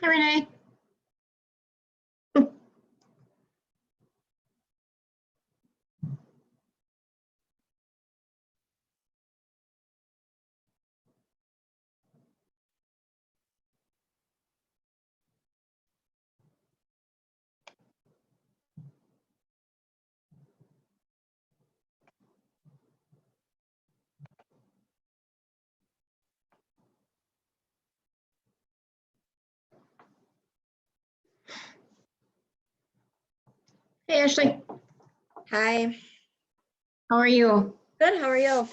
Hi, Renee. Hey, Ashley. Hi. How are you? Good. How are you?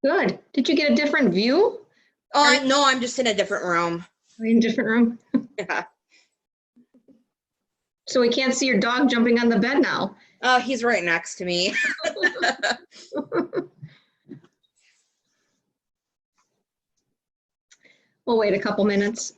Good. Did you get a different view? Oh, no, I'm just in a different room. Are you in a different room? Yeah. So we can't see your dog jumping on the bed now. Oh, he's right next to me. We'll wait a couple minutes.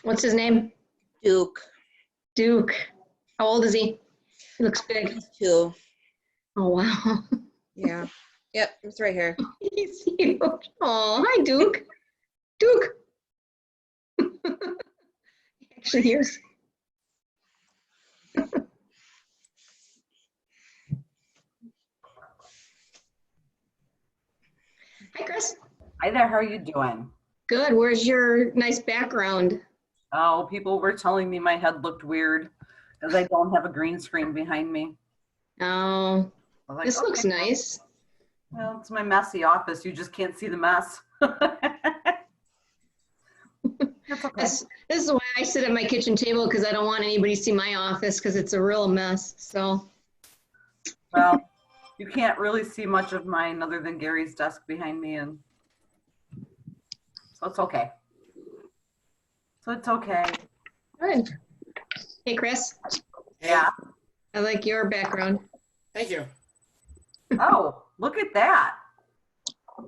What's his name? Duke. Duke. How old is he? He looks big. He's 2. Oh, wow. Yeah. Yep, it's right here. He's huge. Oh, hi, Duke. Duke. Actually, here's. Hi, Chris. Hi there, how are you doing? Good. Where's your nice background? Oh, people were telling me my head looked weird because I don't have a green screen behind me. Oh, I was like, this looks okay, nice. well, it's my messy office. You just can't see the mess. That's okay. This is why I sit at my kitchen table, because I don't want anybody to see my office because it's a real mess. So, Well, you can't really see much of mine other than Gary's desk behind me, and so it's okay. So it's okay. good. Hey, Chris. Yeah. I like your background. Thank you. Oh, look at that.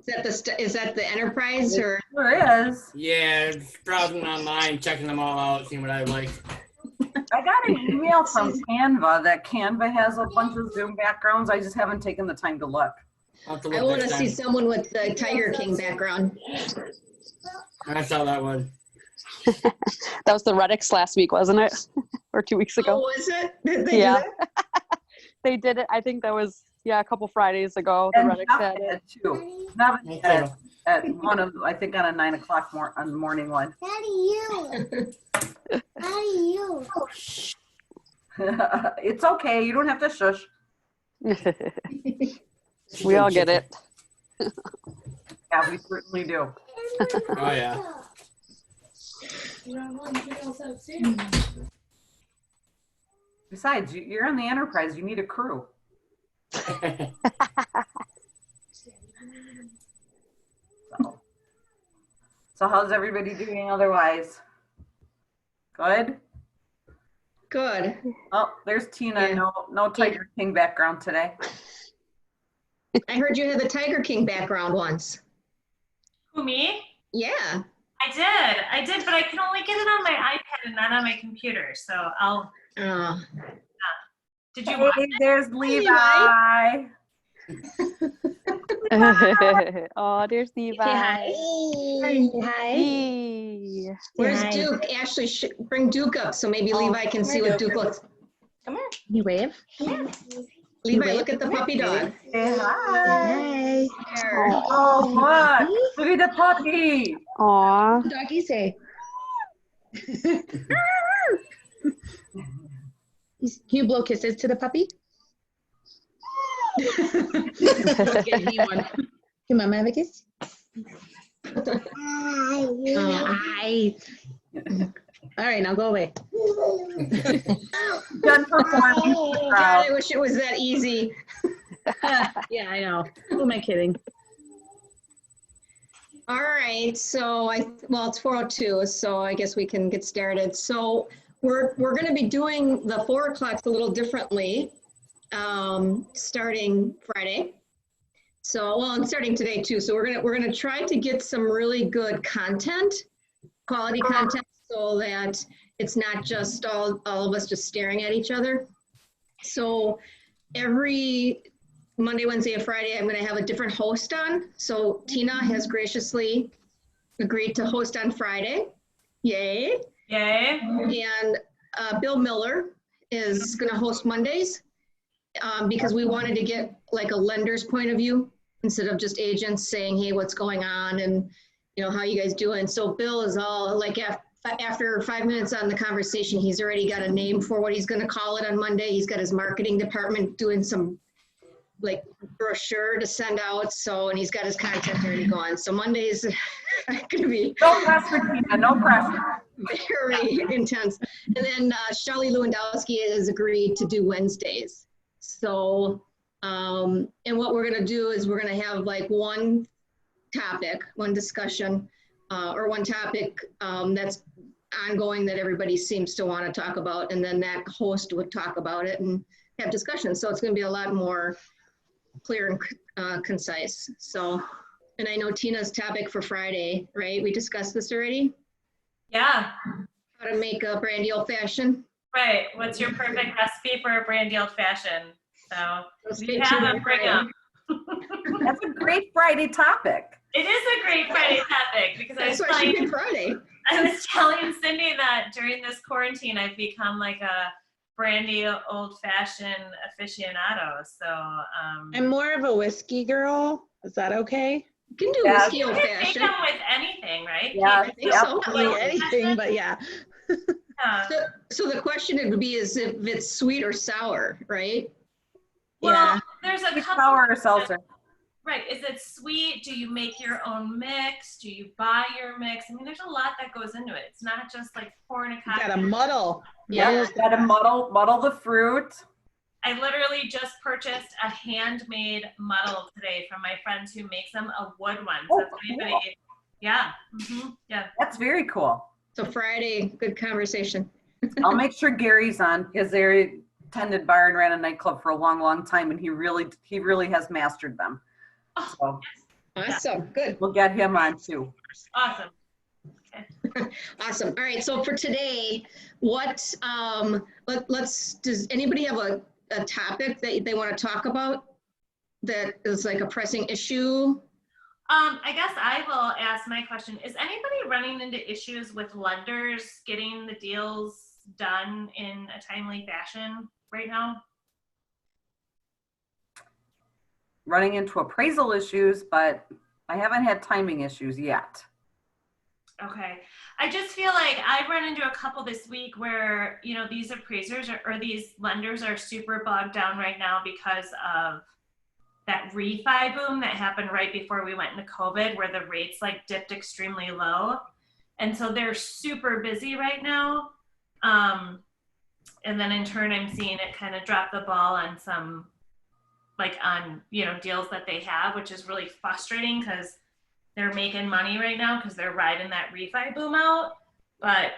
Is that the Enterprise or? There is. Yeah, browsing online, checking them all out, seeing what I like. I got an email from Canva that Canva has a bunch of Zoom backgrounds. I just haven't taken the time to look. I'll have to I look want to next see time. someone with the Tiger King background. I saw that one. That was the Redix last week, wasn't it? Or 2 weeks Oh, ago? was it? Did they Yeah. do that? They did it. I think that was, a couple Fridays ago. The And Redix Jeff had it. had too. Nevin Okay. had at one of, I think on a 9 o'clock on the morning one. Daddy, you. Daddy, you. It's okay. You don't have to shush. We all get it. Yeah, we certainly do. Oh, yeah. Besides, you're on the Enterprise. You need a crew. So how's everybody doing otherwise? Good? Good. Oh, there's Tina. Yeah. No Tiger King background today. I heard you had the Tiger King background once. Who, me? Yeah. I did, but I can only get it on my iPad and not on my computer. So I'll. Did you Hey, watch it? there's Levi. Oh, there's Levi. Hi. Hey. Where's Hi. Duke? Ashley, bring Duke up so maybe Levi can see what Duke looks. Come here. You wave. Levi, look at the puppy dog. Say hi. Hi. There. Oh, look at the puppy. Aw. Doggy say. Can you blow kisses to the puppy? Can Mama have a kiss? Hi. All right, now go away. Done performing for the God, crowd. I wish it was that easy. Yeah, I know. Who am I kidding? All right, so it's 4:02, so I guess we can get started. So we're going to be doing the 4 o'clocks a little differently, starting Friday. So, and starting today too. So we're gonna try to get some really good content, quality content so that it's not just all of us just staring at each other. So every Monday, Wednesday, and Friday, I'm going to have a different host on. So Tina has graciously agreed to host on Friday. Yay. Yay. And Bill Miller is going to host Mondays because we wanted to get like a lender's point of view instead of just agents saying, hey, what's going on and, you know, how you guys doing? So Bill is all like, after 5 minutes on the conversation, he's already got a name for what he's going to call it on Monday. He's got his marketing department doing some like brochure to send out. So, and he's got his content already going. So Mondays are going to be No pressure, Tina, no pressure. very intense. And then Shelley Lewandowski has agreed to do Wednesdays. So, and what we're going to do is we're going to have like one topic, one discussion, or one topic that's ongoing that everybody seems to want to talk about. And then that host would talk about it and have discussions. So it's going to be a lot more clear and concise. So, and I know Tina's topic for Friday, right? We discussed this already. Yeah. How to make a brandy old fashioned. Right. What's your perfect recipe for a brandy old fashioned? So Stay you have tuned them, on bring Friday. them. That's a great Friday topic. It is a great Friday topic because That's why she did Friday. I was telling Cindy that during this quarantine, I've become like a brandy old fashioned aficionado. So, I'm more of a whiskey girl. Is that okay? You can do Yeah. whiskey you old can make fashioned. them with anything, right? Yeah, I think so. Not like anything, but yeah. Yeah. So the question would be is if it's sweet or sour, right? Well, Yeah. there's a couple. Sour or seltzer. Right. Is it sweet? Do you make your own mix? Do you buy your mix? I mean, there's a lot that goes into it. It's not just like pouring a You cocktail. gotta muddle. Yeah. Got to muddle the fruit. I literally just purchased a handmade muddle today from my friends who makes them, a wood one. So Oh, if anybody, cool. yeah, yeah. That's very cool. So Friday, good conversation. I'll make sure Gary's on because they attended bar and ran a nightclub for a long, long time, and he really has mastered them. So Awesome. Good. we'll get him on too. Awesome. Awesome. All right. So for today, what does anybody have a topic that they want to talk about that is like a pressing issue? I guess I will ask my question. Is anybody running into issues with lenders getting the deals done in a timely fashion right now? Running into appraisal issues, but I haven't had timing issues yet. Okay. I just feel like I've run into a couple this week where, you know, these appraisers or these lenders are super bogged down right now because of that refi boom that happened right before we went into COVID, where the rates like dipped extremely low. And so they're super busy right now. And then in turn, I'm seeing it kind of drop the ball on some, like on, you know, deals that they have, which is really frustrating because they're making money right now because they're riding that refi boom out. But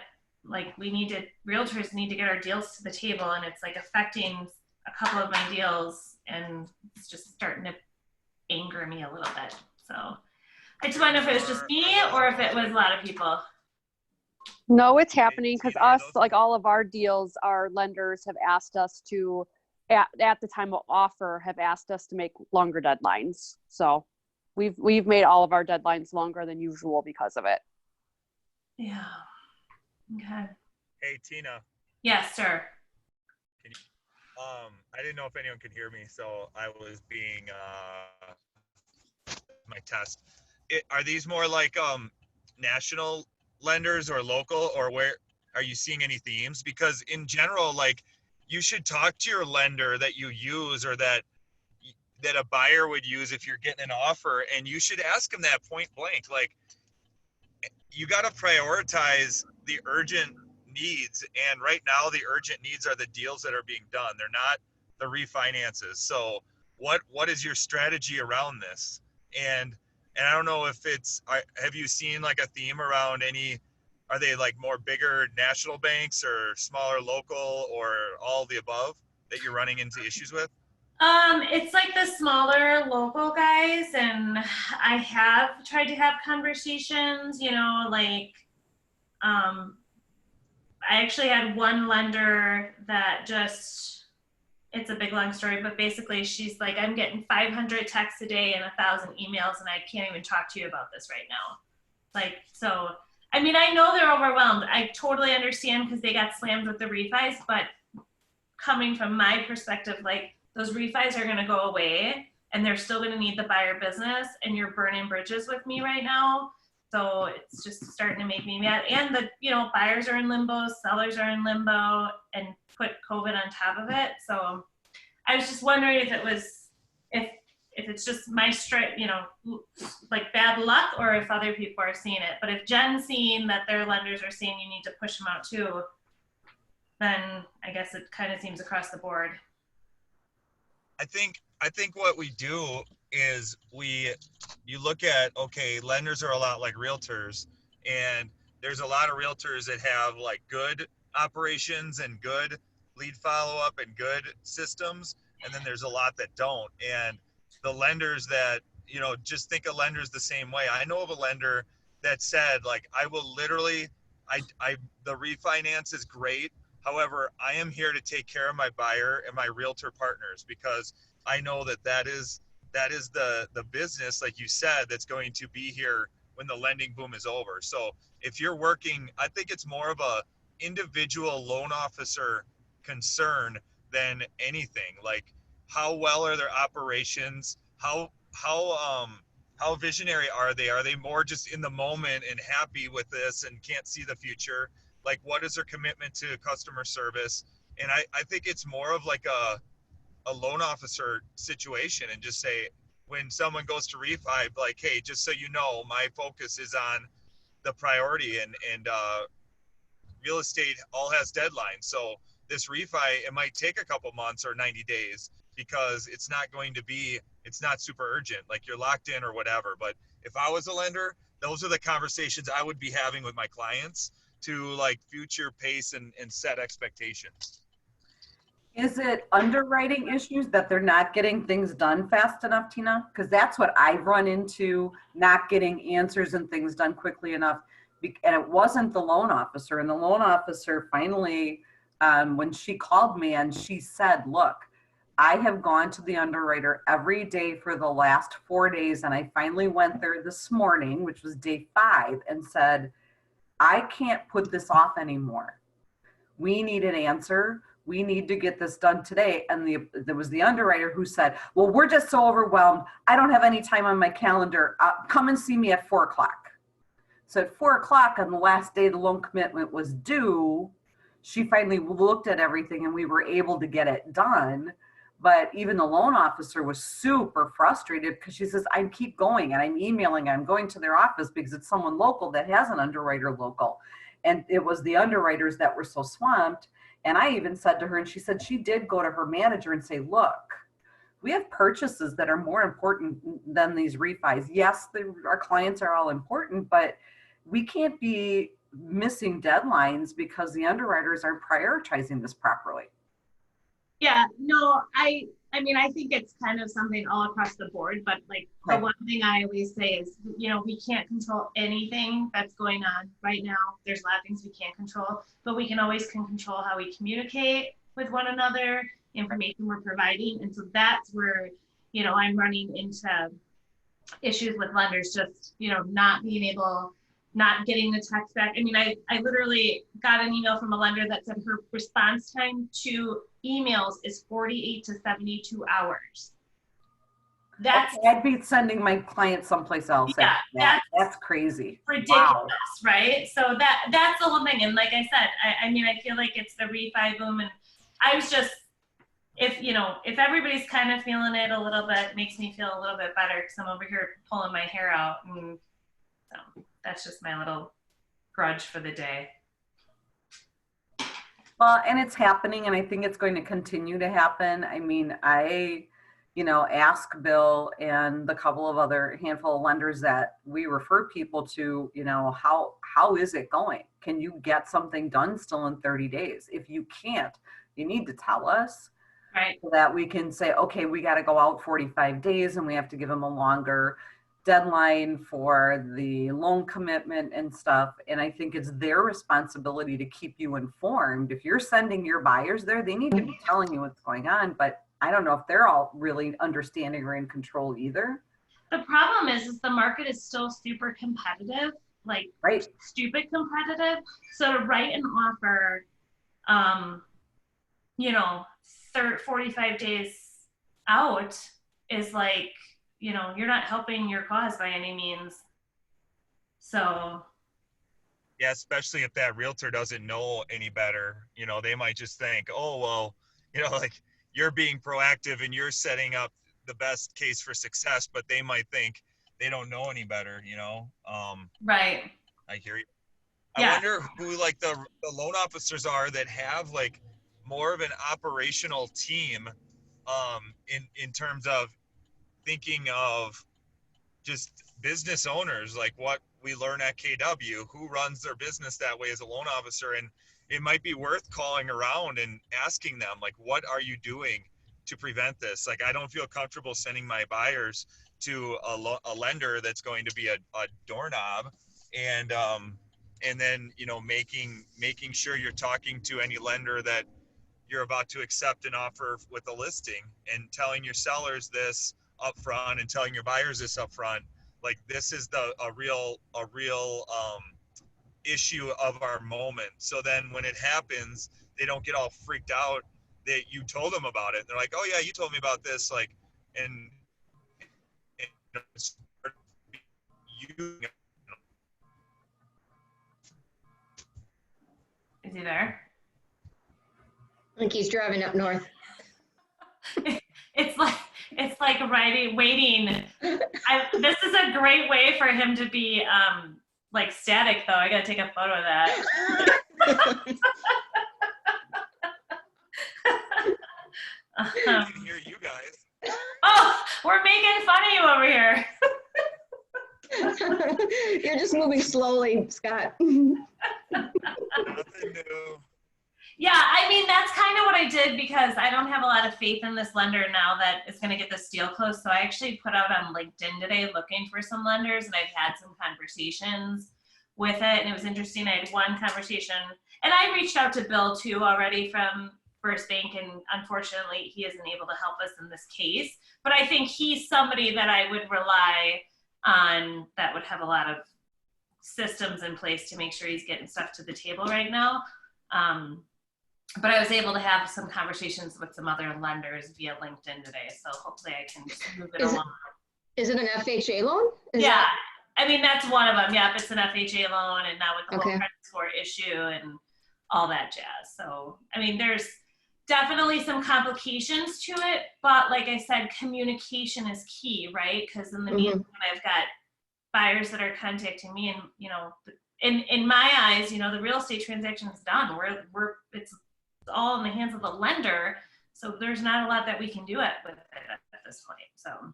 like realtors need to get our deals to the table, and it's like affecting a couple of my deals, and it's just starting to anger me a little bit. So I just wonder if it was just me or if it was a lot of people. No, it's happening because us, like all of our deals, our lenders have asked us to, at the time of offer, have asked us to make longer deadlines. So we've made all of our deadlines longer than usual because of it. Yeah. Okay. Hey, Tina. Yes, sir. I didn't know if anyone could hear me, so I was being my test. Are these more like national lenders or local, or where are you seeing any themes? Because in general, like, you should talk to your lender that you use or that a buyer would use if you're getting an offer, and you should ask them that point blank. Like, you got to prioritize the urgent needs, and right now the urgent needs are the deals that are being done. They're not the refinances. So what is your strategy around this? And I don't know if have you seen like a theme around are they like more bigger national banks or smaller local or all the above that you're running into issues with? It's like the smaller local guys, and I have tried to have conversations, you know, like, I actually had one lender that just, it's a big long story, but basically she's like, I'm getting 500 texts a day and 1,000 emails, and I can't even talk to you about this right now. Like, so, I mean, I know they're overwhelmed. I totally understand because they got slammed with the refis, but coming from my perspective, like, those refis are going to go away and they're still going to need the buyer business, and you're burning bridges with me right now. So it's just starting to make me mad. And the, you know, buyers are in limbo, sellers are in limbo, and put COVID on top of it. So I was just wondering if it was, if it's just my straight, you know, like bad luck, or if other people are seeing it. But if Jen's seeing that their lenders are saying you need to push them out too, then I guess it kind of seems across the board. I think what we do is you look at, okay, lenders are a lot like realtors, and there's a lot of realtors that have like good operations and good lead follow-up and good systems, and then there's a lot that don't. And the lenders that, you know, just think of lenders the same way. I know of a lender that said, like, I will literally, the refinance is great. However, I am here to take care of my buyer and my realtor partners, because I know that is the business, like you said, that's going to be here when the lending boom is over. So if you're working, I think it's more of a individual loan officer concern than anything. Like, how well are their operations? How visionary are they? Are they more just in the moment and happy with this and can't see the future? Like, what is their commitment to customer service? And I think it's more of like a loan officer situation, and just say, when someone goes to refi, like, hey, just so you know, my focus is on the priority, and real estate all has deadlines. So this refi, it might take a couple months or 90 days, because it's not super urgent, like you're locked in or whatever. But if I was a lender, those are the conversations I would be having with my clients to like future pace and set expectations. Is it underwriting issues that they're not getting things done fast enough, Tina? Because that's what I've run into, not getting answers and things done quickly enough. And it wasn't the loan officer. And the loan officer finally, when she called me and she said, look, I have gone to the underwriter every day for the last 4 days. And I finally went there this morning, which was day 5, and said, I can't put this off anymore. We need an answer. We need to get this done today. And there was the underwriter who said, well, we're just so overwhelmed. I don't have any time on my calendar. Come and see me at 4 o'clock. So at 4 o'clock on the last day the loan commitment was due, she finally looked at everything and we were able to get it done. But even the loan officer was super frustrated, because she says, I keep going and I'm emailing, I'm going to their office because it's someone local that has an underwriter local. And it was the underwriters that were so swamped. And I even said to her, and she said she did go to her manager and say, look, we have purchases that are more important than these refis. Yes, our clients are all important, but we can't be missing deadlines because the underwriters aren't prioritizing this properly. Yeah, no, I mean, I think it's kind of something all across the board, but like the one thing I always say is, you know, we can't control anything that's going on right now. There's a lot of things we can't control, but we can always control how we communicate with one another, information we're providing. And so that's where, you know, I'm running into issues with lenders, just, you know, not being able, not getting the text back. I mean, I literally got an email from a lender that said her response time to emails is 48 to 72 hours. That's okay, I'd be sending my client someplace else. Yeah, that's crazy. Ridiculous, wow. Right? So that's the whole thing. And like I said, I mean, I feel like it's the refi boom, and I was just, if everybody's kind of feeling it a little bit, it makes me feel a little bit better, because I'm over here pulling my hair out, and so that's just my little grudge for the day. Well, and it's happening, and I think it's going to continue to happen. I mean, I ask Bill and the couple of other handful of lenders that we refer people to, how is it going? Can you get something done still in 30 days? If you can't, you need to tell us, right? So that we can say, okay, we got to go out 45 days and we have to give them a longer deadline for the loan commitment and stuff. And I think it's their responsibility to keep you informed. If you're sending your buyers there, they need to be telling you what's going on. But I don't know if they're all really understanding or in control either. The problem is the market is still super competitive, like Right. stupid competitive. So to write an offer, 45 days out is like, you're not helping your cause by any means. So. Yeah, especially if that realtor doesn't know any better. They might just think, oh, well, like you're being proactive and you're setting up the best case for success, but they might think they don't know any better, Right. I hear you. Yeah. I wonder who like the loan officers are that have like more of an operational team in terms of thinking of just business owners, like what we learn at KW, who runs their business that way as a loan officer. And it might be worth calling around and asking them, like, what are you doing to prevent this? Like, I don't feel comfortable sending my buyers to a lender that's going to be a doorknob, and then making sure you're talking to any lender that you're about to accept an offer with a listing, and telling your sellers this up front and telling your buyers this up front. Like, this is a real issue of our moment. So then when it happens, they don't get all freaked out that you told them about it. They're like, oh yeah, you told me about this. Like, and you. Is he there? I think he's driving up north. It's like waiting. This is a great way for him to be like static, though. I gotta take a photo of that. I can hear you guys. Oh, we're making fun of you over here. You're just moving slowly, Scott. Nothing new. Yeah, I mean, that's kind of what I did, because I don't have a lot of faith in this lender now that is going to get this deal closed. So I actually put out on LinkedIn today looking for some lenders, and I've had some conversations with it. And it was interesting. I had one conversation, and I reached out to Bill too already from First Bank, and unfortunately he isn't able to help us in this case. But I think he's somebody that I would rely on, that would have a lot of systems in place to make sure he's getting stuff to the table right now. But I was able to have some conversations with some other lenders via LinkedIn today. So hopefully I can just move it along. Is it an FHA loan? Yeah. I mean, that's one of them. Yeah, if it's an FHA loan, and now with the whole credit score issue and all that jazz. So, I mean, there's definitely some complications to it. But like I said, communication is key, right? Because in the meantime, I've got buyers that are contacting me, and, in my eyes, the real estate transaction is done. It's all in the hands of the lender. So there's not a lot that we can do with it at this point. So,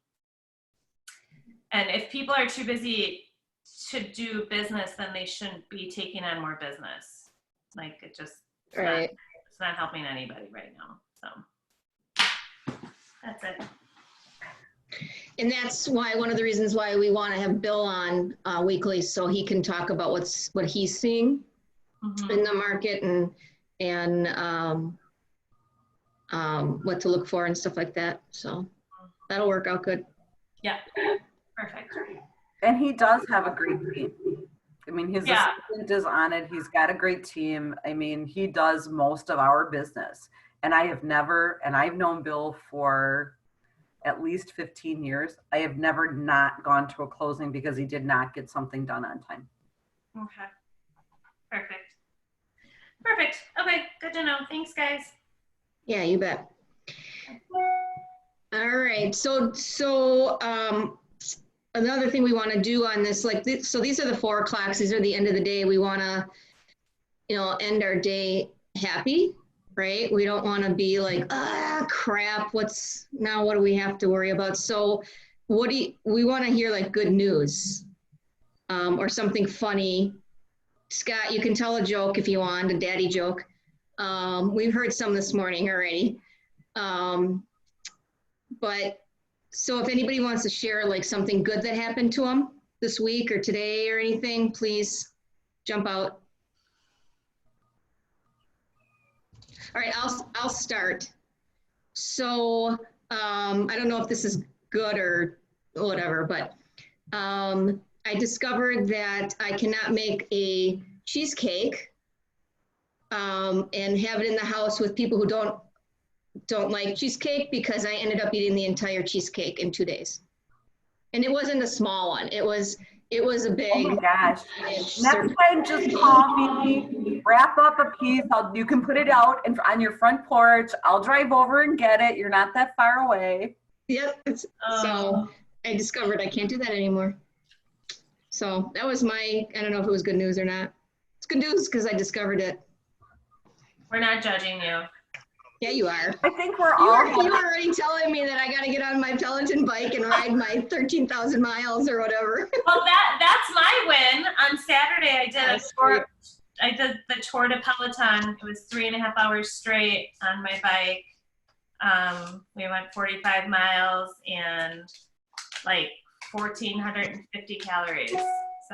and if people are too busy to do business, then they shouldn't be taking on more business. Like, it's not helping anybody right now. So that's it. And that's why, one of the reasons why we want to have Bill on weekly, so he can talk about what he's seeing in the market, and what to look for and stuff like that. So that'll work out good. Yeah, perfect. And he does have a great team. I mean, his assistant is on it. He's got a great team. I mean, he does most of our business. And I've known Bill for at least 15 years. I have never not gone to a closing because he did not get something done on time. Okay. Perfect. Okay, good to know. Thanks, guys. Yeah, you bet. All right. So another thing we want to do on this, so these are the 4 o'clocks. These are the end of the day. We want to, end our day happy, right? We don't want to be like, crap, what do we have to worry about? So we want to hear like good news, or something funny. Scott, you can tell a joke if you want, a daddy joke. We've heard some this morning already. But So if anybody wants to share like something good that happened to them this week or today or anything, please jump out. All right, I'll start. So I don't know if this is good or whatever, but I discovered that I cannot make a cheesecake and have it in the house with people who don't like cheesecake, because I ended up eating the entire cheesecake in 2 days. And it wasn't a small one. It was a big. Oh my gosh. Next Next time, just call me, wrap up a piece. You can put it out on your front porch. I'll drive over and get it. You're not that far away. Yep. So I discovered I can't do that anymore. So that was I don't know if it was good news or not. It's good news because I discovered it. We're not judging you. Yeah, you are. I think we're You all. were already telling me that I got to get on my Peloton bike and ride my 13,000 miles or whatever. Well, that's my win. On Saturday, I did That's a tour. I did the Tour de Peloton. It was 3.5 hours straight on my bike. We went 45 miles and like 1,450 calories. That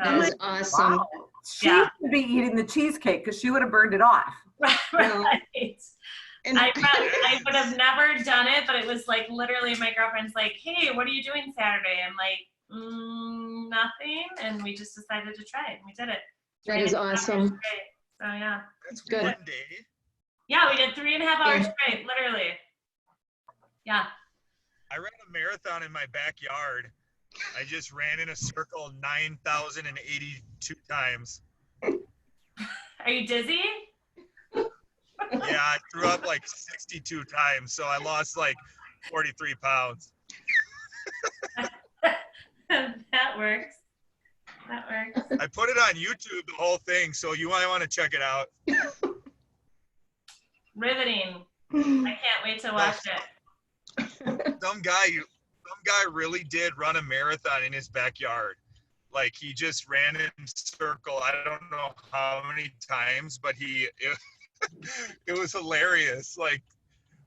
So was awesome. Wow. She Yeah. should be eating the cheesecake because she would have burned it off. right. And I would have never done it, but it was like literally my girlfriend's like, "Hey, what are you doing Saturday?" I'm like, nothing, and we just decided to try it, and we did it. that is 3.5 hours awesome. straight. So yeah, That's Good. one day. yeah, we did 3.5 hours Yeah. straight, literally. Yeah. I ran a marathon in my backyard. I just ran in a circle 9,082 times. Are you dizzy? Yeah, I threw up like 62 times, so I lost like 43 pounds. That works. That works. I put it on YouTube, the whole thing, so you might want to check it out. Riveting. I can't wait to watch it. Some guy really did run a marathon in his backyard. Like he just ran in circle. I don't know how many times, but it was hilarious. Like,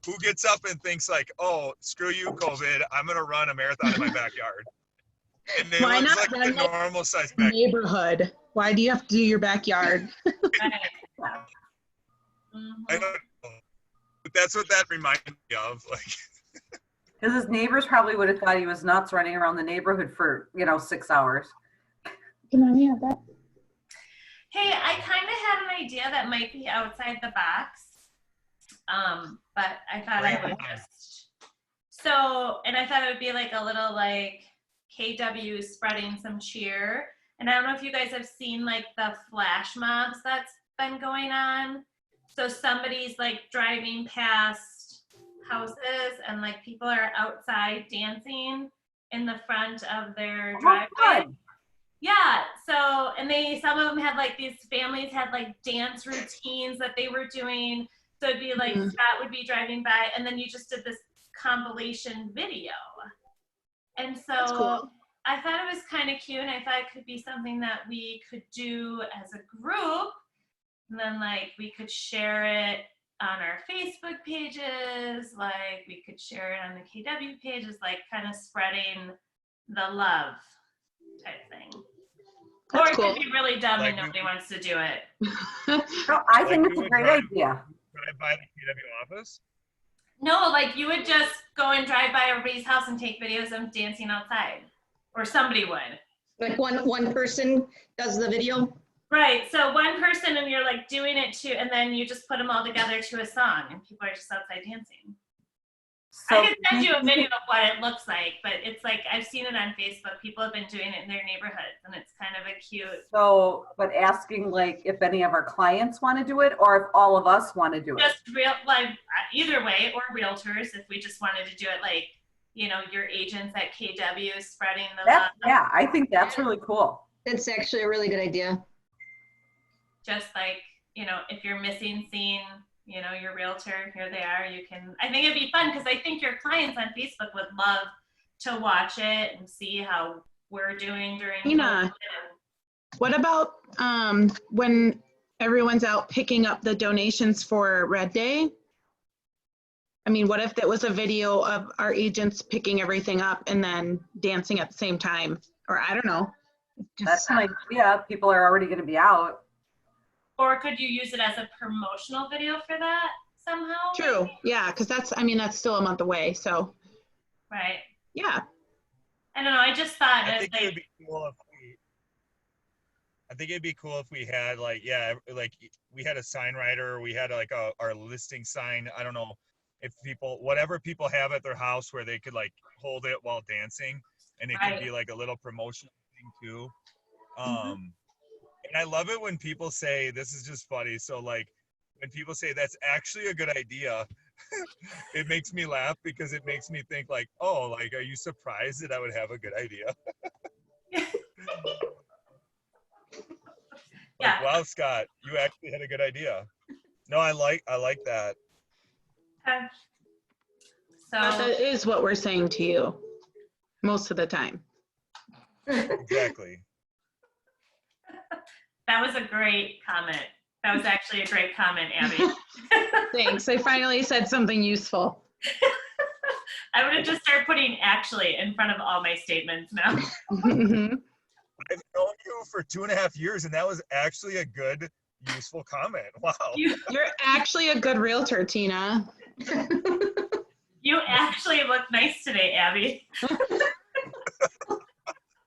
who gets up and thinks like, "Oh, screw you, COVID! I'm gonna run a marathon in my backyard." And it Why looks not like run a like normal sized backyard. neighborhood? Why do you have to do your backyard? Right. I Mhm. don't know, but that's what that reminded me of. Like, Because his neighbors probably would have thought he was nuts running around the neighborhood for 6 hours. Can I have that? Hey, I kind of had an idea that might be outside the box, but I thought I would just. So, and I thought it would be like a little like KW spreading some cheer. And I don't know if you guys have seen like the flash mobs that's been going on. So somebody's like driving past houses and like people are outside dancing in the front of their driveway. Good. Yeah, so, and some of them had like, these families had like dance routines that they were doing. So it'd be like, Scott would be driving by and then you just did this compilation video. And That's so cool. I thought it was kind of cute and I thought it could be something that we could do as a group. And then like we could share it on our Facebook pages, like we could share it on the KW pages, like kind of spreading the love type thing. Or That's it cool. could be really dumb Like and nobody wants to do it. No, I think Like it's we a would great drive- idea. drive by the KW office. No, like you would just go and drive by everybody's house and take videos of them dancing outside. Or somebody would. Like one person does the video. Right, so one person and you're like doing it to, and then you just put them all together to a song and people are just outside dancing. So I can send you a video of what it looks like, but it's like, I've seen it on Facebook. People have been doing it in their neighborhoods and it's kind of a cute, but asking like if any of our clients want to do it or if all of us want to do it. just real, like either way, or realtors, if we just wanted to do it like, your agents at KW spreading the love. Yeah, I think that's really cool. That's actually a really good idea. Just like, if you're missing seeing, your realtor, here they are, I think it'd be fun because I think your clients on Facebook would love to watch it and see how we're doing during Tina. COVID. What about when everyone's out picking up the donations for Red Day? I mean, what if that was a video of our agents picking everything up and then dancing at the same time? Or I don't know. That's an idea. People are already going to be out. Or could you use it as a promotional video for that somehow? True. maybe? Yeah, because that's still a month away. So Right. yeah. I don't know. I just thought I as think it would be cool if we. I think it'd be cool if we had like we had a sign writer, we had like our listing sign. I don't know if whatever people have at their house where they could like hold it while dancing, and it Right. could be like a little promotional thing too. Mhm. And I love it when people say, this is just funny. So like when people say that's actually a good idea, it makes me laugh because it makes me think like, oh, like, are you surprised that I would have a good idea? Yeah. Like, wow, Scott, you actually had a good idea. No, I like that. Okay. But So that is what we're saying to you most of the time. Exactly. that was a great comment. That was actually a great comment, Abby. Thanks. I finally said something useful. I'm gonna just start putting "actually" in front of all my statements now. Mhm. I've known you for 2.5 years, and that was actually a good, useful comment. Wow. You You're actually a good realtor, Tina. you actually look nice today, Abby.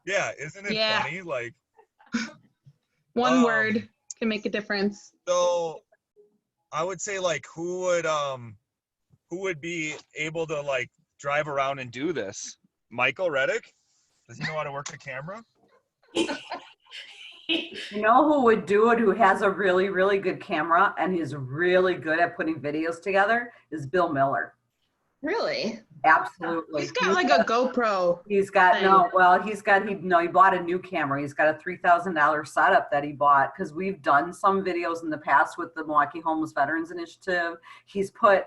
Yeah, isn't it Yeah. funny? Like, One word can make a difference. so I would say like who would be able to like drive around and do this? Michael Reddick? Does he know how to work a camera? You know who would do it, who has a really, really good camera and is really good at putting videos together, is Bill Miller. Really? Absolutely. He's got like a GoPro. He's got, thing. no, well, he bought a new camera. He's got a $3,000 setup that he bought because we've done some videos in the past with the Milwaukee Homeless Veterans Initiative. He's put,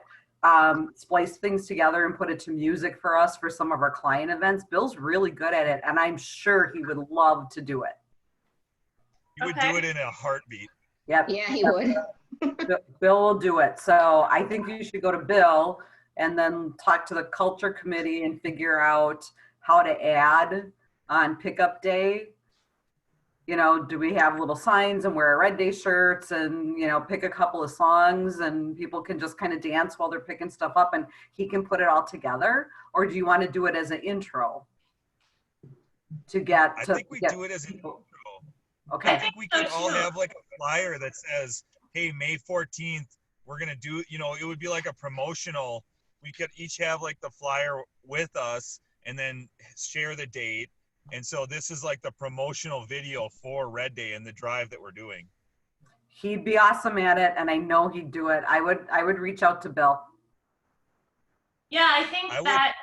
spliced things together and put it to music for us for some of our client events. Bill's really good at it, and I'm sure he would love to do it. He would Okay. do it in a heartbeat. Yep. Yeah, he would. Bill will do it. So I think you should go to Bill and then talk to the culture committee and figure out how to add on pickup day. You know, do we have little signs and wear Red Day shirts and, you know, pick a couple of songs and people can just kind of dance while they're picking stuff up and he can put it all together? Or do you want to do it as an intro to get I to think we get do it as an people? I Okay. think we so could all too. have like a flyer that says, hey, May 14th, we're going to do, you know, it would be like a promotional. We could each have like the flyer with us and then share the date. And so this is like the promotional video for Red Day and the drive that we're doing. He'd be awesome at it and I know he'd do it. I would reach out to Bill. Yeah, I think I would- that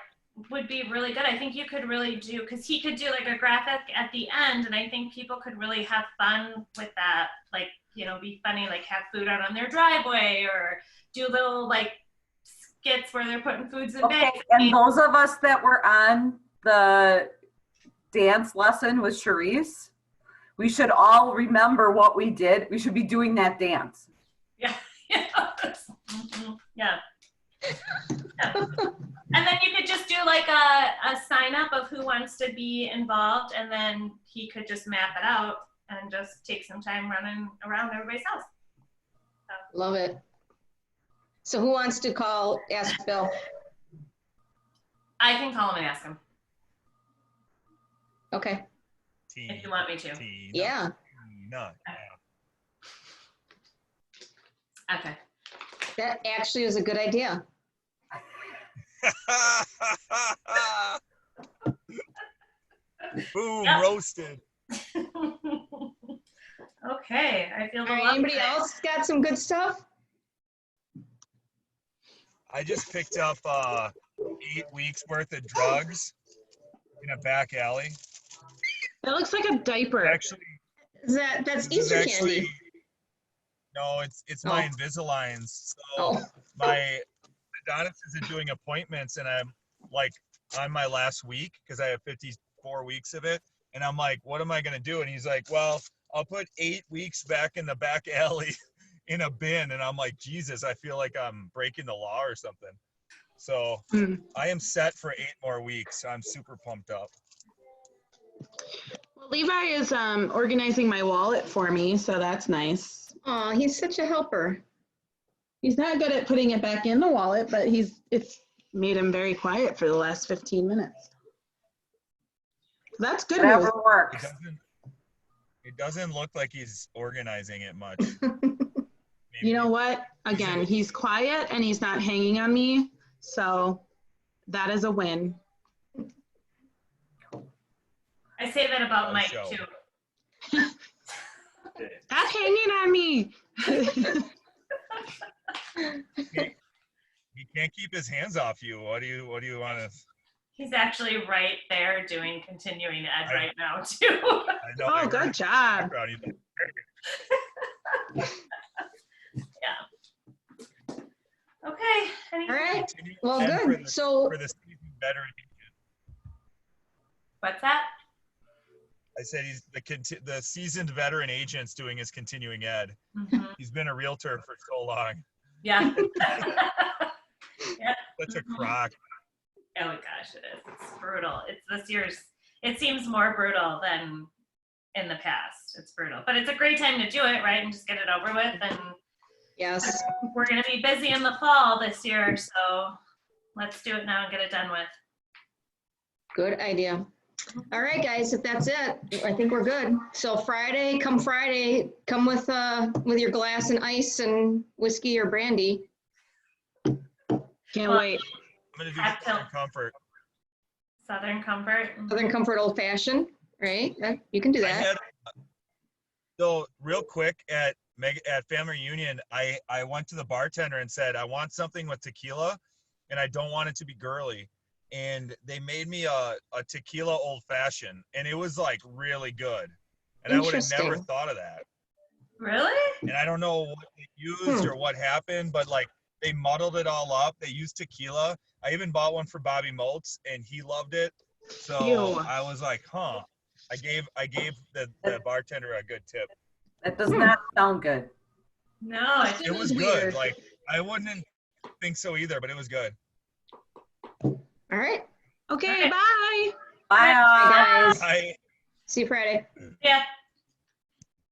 would be really good. I think you could really do, because he could do like a graphic at the end, and I think people could really have fun with that. Like, you know, be funny, like have food out on their driveway or do little like skits where they're putting foods in Okay, bags. and those of us that were on the dance lesson with Charisse, we should all remember what we did. We should be doing that dance. Yeah. Mhm. Yeah. Yeah. And then you could just do like a sign up of who wants to be involved, and then he could just map it out and just take some time running around everybody's house. Love it. So who wants to ask Bill? I can call him and ask him Okay. if you want me to. Tina, Yeah. Tina. Okay. That actually is a good idea. Boom, Yeah. roasted. Okay, I feel the All right, love anybody today. else got some good stuff? I just picked up 8 weeks worth of drugs in a back alley. That looks like a diaper. Actually, That's this is Easter actually candy. no, it's my Oh. Invisaligns. So Oh, my Adonis isn't doing appointments, and I'm like on my last week because I have 54 weeks of it, and I'm like, what am I gonna do? And he's like, well, I'll put 8 weeks back in the back alley in a bin, and I'm like, Jesus, I feel like I'm breaking the law or something. So Hmm. I am set for 8 more weeks. I'm super pumped up. Well, Levi is organizing my wallet for me, so that's nice. Oh, he's such a helper. He's not good at putting it back in the wallet, but it's made him very quiet for the last 15 minutes. That's good news. Whatever It works. doesn't look like he's organizing it much. You know what? Again, Easy. he's quiet and he's not hanging on me, so that is a win. I say that about Oh, Mike show. too. Stop hanging on me. He can't keep his hands off you. What do you want to? He's actually right there doing continuing ed right now too. I know. I Oh, heard good in the job. background, he's like, Okay. All right. continue Well, and for good. the- So, For the seasoned veteran, What's that? I said he's the seasoned veteran agent's doing his continuing ed. Mhm. He's been a realtor for so long. Yeah. Such a crock. Oh gosh, it is. It's brutal. It's this year's. It seems more brutal than in the past. It's brutal, but it's a great time to do it, right? And just get it over with. And yes. we're gonna be busy in the fall this year, so let's do it now and get it done with. Good idea. All right, guys, if that's it, I think we're good. So Friday, come with your glass and ice and whiskey or brandy. Can't Well, wait. I'm gonna do Cocktail. Southern Comfort. Southern Comfort. Southern Comfort Old Fashioned, right? You can do I that. had so real quick at family reunion, I went to the bartender and said I want something with tequila, and I don't want it to be girly. And they made me a tequila old fashioned, and it was like really good. And I would have never Interesting. thought of that. Really? And I don't know what they used or what happened, but like they muddled it all up. They used tequila. I even bought one for Bobby Maltz, and he loved it. So Ew. I was like, huh. I gave the bartender a good tip. That does not sound good. No, It It was was good. weird. Like I wouldn't think so either, but it was good. All right. Okay, Okay. bye. Bye. Bye, guys. I See you Friday. yeah.